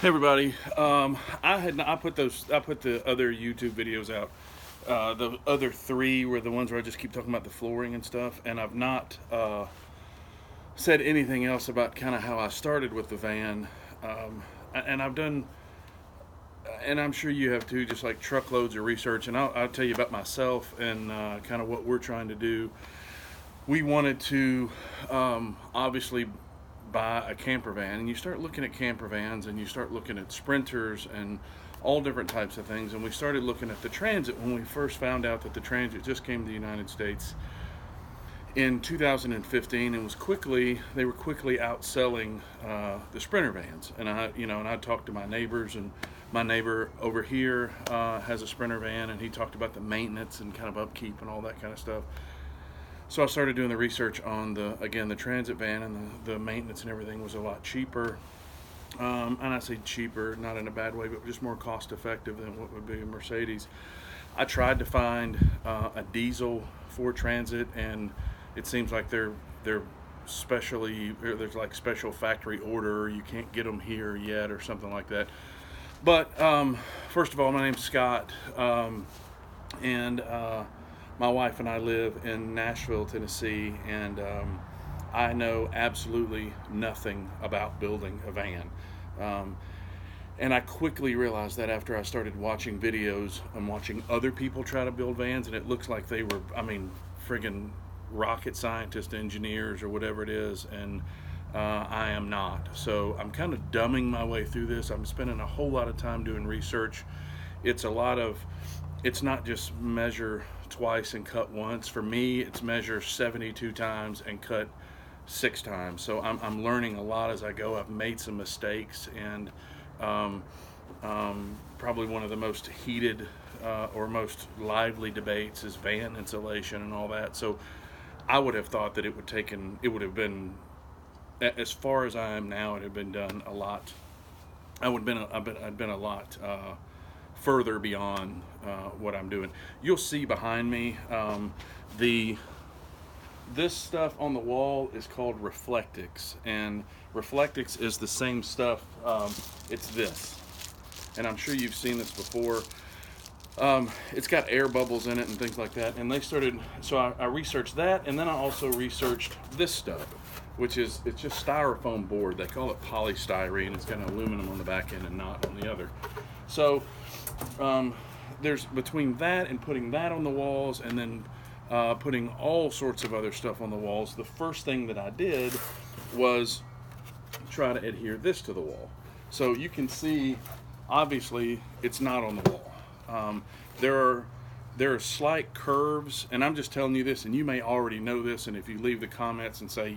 Hey everybody, I put the other YouTube videos out. The other three were the ones where I just keep talking about the flooring and stuff, and I've not said anything else about kind of how I started with the van. And I've done, and I'm sure you have too, just like truckloads of research. And I'll tell you about myself and kind of what we're trying to do. We wanted to obviously buy a camper van, and you start looking at camper vans and you start looking at sprinters and all different types of things. And we started looking at the Transit when we first found out that the Transit just came to the United States in 2015, and they were quickly outselling the Sprinter vans. And I talked to my neighbors, and my neighbor over here has a Sprinter van, and he talked about the maintenance and kind of upkeep and all that kind of stuff. So I started doing the research on the Transit van, and the maintenance and everything was a lot cheaper. And I say cheaper, not in a bad way, but just more cost effective than what would be a Mercedes. I tried to find a diesel for Transit, and it seems like they're there's like special factory order. You can't get them here yet, or something like that. But first of all, my name's Scott, and my wife and I live in Nashville, Tennessee, and I know absolutely nothing about building a van. And I quickly realized that after I started watching videos and watching other people try to build vans, and it looks like they were, friggin' rocket scientists, engineers, or whatever it is, and I am not. So I'm kind of dumbing my way through this. I'm spending a whole lot of time doing research. It's not just measure twice and cut once. For me, it's measure 72 times and cut 6 times. So I'm learning a lot as I go. I've made some mistakes, and probably one of the most heated or most lively debates is van insulation and all that. So I would have thought that it would have been, as far as I am now, it had been done a lot. I'd been a lot further beyond what I'm doing. You'll see behind me, this stuff on the wall is called Reflectix, and Reflectix is the same stuff. It's this, and I'm sure you've seen this before. It's got air bubbles in it and things like that. And I researched that, and then I also researched this stuff, it's just styrofoam board. They call it polystyrene. It's got an aluminum on the back end and not on the other. So there's between that and putting that on the walls, and then putting all sorts of other stuff on the walls, the first thing that I did was try to adhere this to the wall. So you can see, obviously, it's not on the wall. There are slight curves, and I'm just telling you this, and you may already know this, and if you leave the comments and say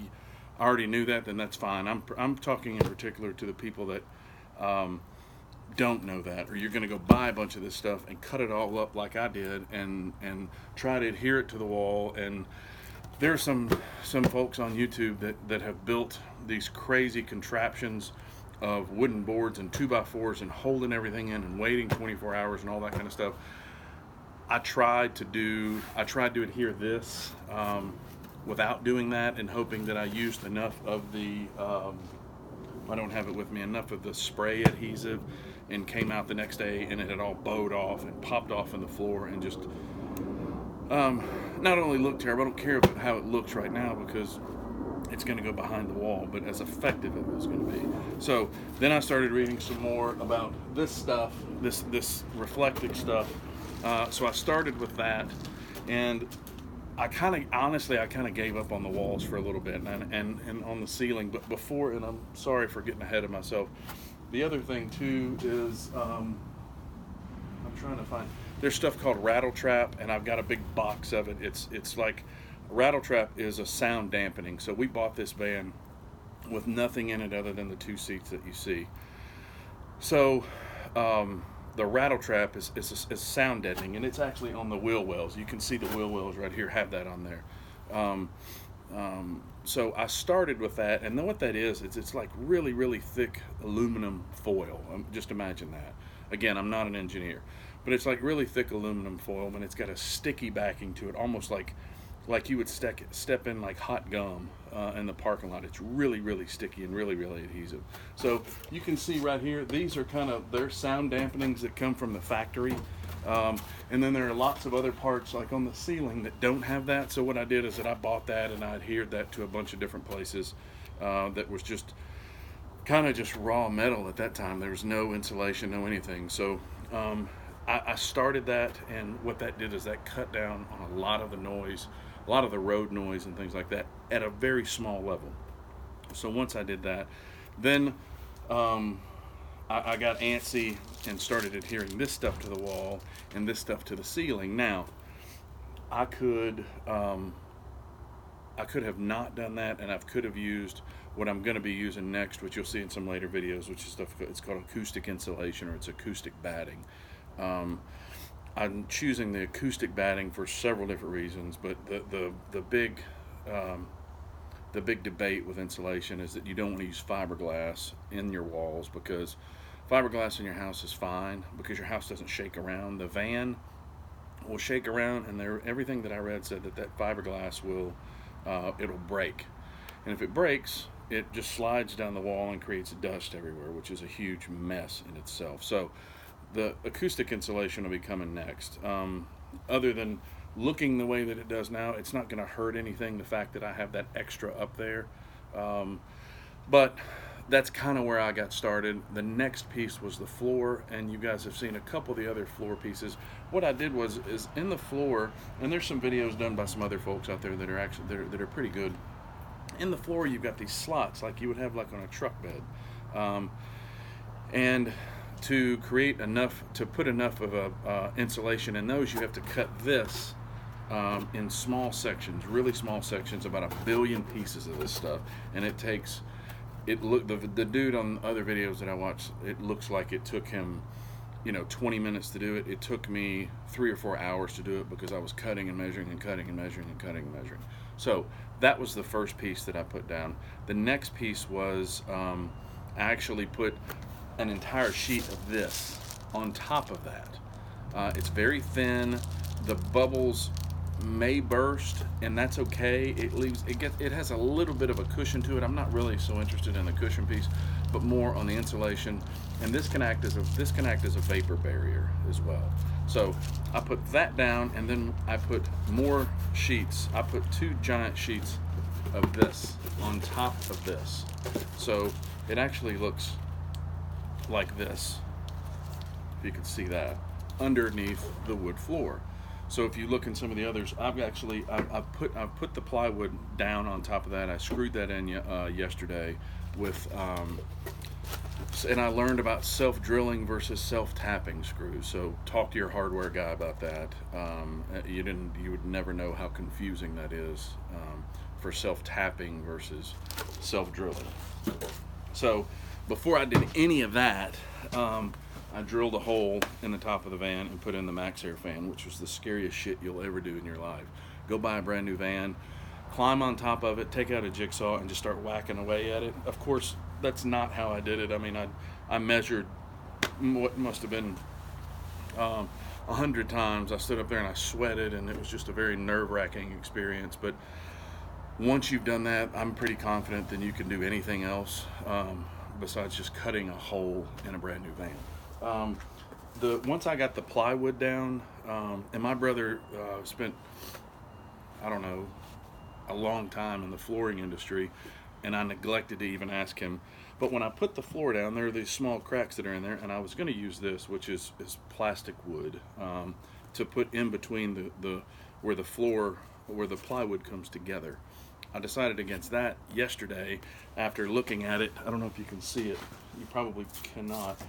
I already knew that, then that's fine. I'm talking in particular to the people that don't know that, or you're going to go buy a bunch of this stuff and cut it all up like I did, and try to adhere it to the wall. And there's some folks on YouTube that have built these crazy contraptions of wooden boards and 2x4s and holding everything in and waiting 24 hours and all that kind of stuff. I tried to adhere this without doing that, and hoping that I used enough of the I don't have it with me, enough of the spray adhesive, and came out the next day and it had all bowed off and popped off on the floor, and just not only looked terrible. I don't care about how it looks right now because it's going to go behind the wall, but as effective as it was going to be. So then I started reading some more about this stuff, this reflective stuff. So I started with that, and I kind of gave up on the walls for a little bit, and on the ceiling. But before, and I'm sorry for getting ahead of myself, the other thing too is I'm trying to find, there's stuff called rattle trap, and I've got a big box of it. It's like, rattle trap is a sound dampening. So we bought this van with nothing in it other than the 2 seats that you see. So the rattle trap is sound deadening, and it's actually on the wheel wells. You can see the wheel wells right here have that on there. So I started with that, and then what that is, it's like really, really thick aluminum foil. Just imagine that. Again, I'm not an engineer, but it's like really thick aluminum foil, and it's got a sticky backing to it, almost like like you would step in like hot gum in the parking lot. It's really, really sticky and really, really adhesive. So you can see right here, these are they're sound dampenings that come from the factory. And then there are lots of other parts like on the ceiling that don't have that. So what I did is that I bought that and I adhered that to a bunch of different places that was just kind of just raw metal at that time. There was no insulation, no anything. So I started that, and what that did is that cut down on a lot of the noise, a lot of the road noise and things like that at a very small level. So once I did that, then I got antsy and started adhering this stuff to the wall and this stuff to the ceiling. Now, I could have not done that, and I could have used what I'm going to be using next, which you'll see in some later videos, which is stuff, it's called acoustic insulation, or it's acoustic batting. I'm choosing the acoustic batting for several different reasons, but the big debate with insulation is that you don't want to use fiberglass in your walls, because fiberglass in your house is fine because your house doesn't shake around. The van will shake around, and everything that I read said that fiberglass will it'll break, and if it breaks, it just slides down the wall and creates dust everywhere, which is a huge mess in itself. So the acoustic insulation will be coming next. Other than looking the way that it does now, it's not going to hurt anything, the fact that I have that extra up there. But that's kind of where I got started. The next piece was the floor, and you guys have seen a couple of the other floor pieces. What I did is in the floor, and there's some videos done by some other folks out there that are actually that are pretty good. In the floor, you've got these slots like you would have like on a truck bed, and to create enough, to put enough of a insulation in those, you have to cut this in small sections, really small sections, about 1 billion pieces of this stuff, and it takes. The dude on other videos that I watched, it looks like it took him, 20 minutes to do it. It took me 3 or 4 hours to do it because I was cutting and measuring and cutting and measuring and cutting and measuring. So that was the first piece that I put down. The next piece was I actually put an entire sheet of this on top of that. It's very thin. The bubbles may burst, and that's okay. It has a little bit of a cushion to it. I'm not really so interested in the cushion piece, but more on the insulation. And this can act as a vapor barrier as well. So I put that down, and then I put more sheets. I put 2 giant sheets of this on top of this. So it actually looks like this, if you can see that, underneath the wood floor. So if you look in some of the others, I've put the plywood down on top of that. I screwed that in yesterday with, and I learned about self-drilling versus self-tapping screws. So talk to your hardware guy about that. You would never know how confusing that is for self-tapping versus self-drilling. So before I did any of that, I drilled a hole in the top of the van and put in the Max Air fan, which was the scariest shit you'll ever do in your life. Go buy a brand new van, climb on top of it, take out a jigsaw, and just start whacking away at it. Of course, that's not how I did it. I mean, I measured what must have been 100 times. I stood up there and I sweated, and it was just a very nerve-wracking experience. But once you've done that, I'm pretty confident that you can do anything else besides just cutting a hole in a brand new van. Once I got the plywood down, and my brother spent, I don't know, a long time in the flooring industry, and I neglected to even ask him. But when I put the floor down, there are these small cracks that are in there, and I was going to use this, which is plastic wood, to put in between where the plywood comes together. I decided against that yesterday after looking at it. I don't know if you can see it. You probably cannot.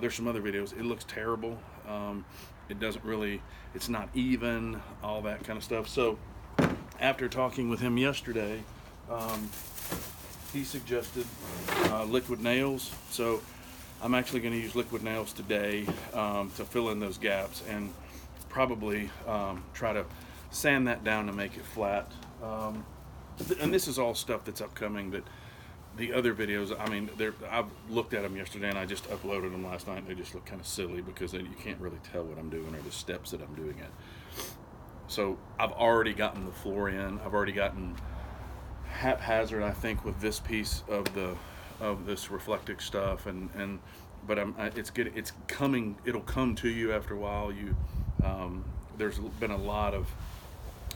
There's some other videos. It looks terrible. It doesn't really, it's not even, all that kind of stuff. So after talking with him yesterday, he suggested liquid nails. So I'm actually going to use liquid nails today to fill in those gaps, and probably try to sand that down to make it flat. And this is all stuff that's upcoming. That the other videos, I mean, I've looked at them yesterday and I just uploaded them last night, and they just look kind of silly because you can't really tell what I'm doing or the steps that I'm doing it. So I've already gotten the floor in. I've already gotten haphazard, I think, with this piece of this reflective stuff, but it's coming. It'll come to you after a while. There's been a lot of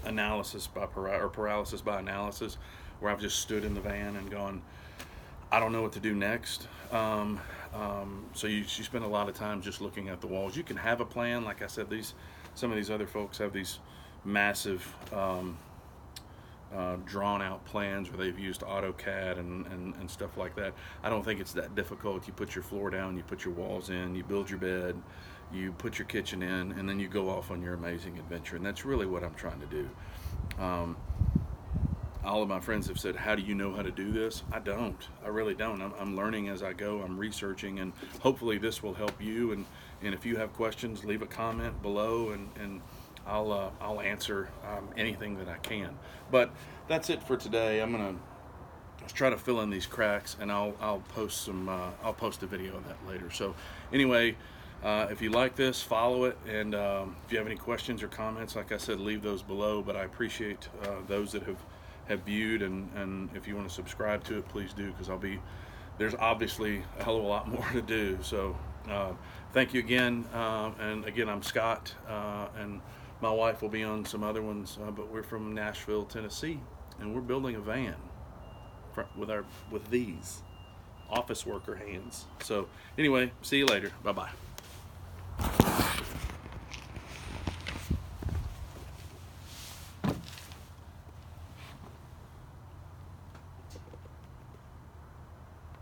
analysis by paralysis by analysis, where I've just stood in the van and gone, I don't know what to do next. So you spend a lot of time just looking at the walls. You can have a plan, like I said. Some of these other folks have these massive drawn out plans where they've used AutoCAD and stuff like that. I don't think it's that difficult. You put your floor down, you put your walls in, you build your bed, you put your kitchen in, and then you go off on your amazing adventure. And that's really what I'm trying to do. All of my friends have said, how do you know how to do this? I don't. I really don't. I'm learning as I go. I'm researching, and hopefully this will help you. And if you have questions, leave a comment below, and I'll answer anything that I can. But that's it for today. I'm gonna try to fill in these cracks, and I'll post a video of that later. So anyway, if you like this, follow it, and if you have any questions or comments, like I said, leave those below. But I appreciate those that have viewed, and if you want to subscribe to it, please do, because there's obviously a hell of a lot more to do. So thank you again, and again, I'm Scott, and my wife will be on some other ones, but we're from Nashville, Tennessee, and we're building a van with these office worker hands. So anyway, see you later. Bye bye.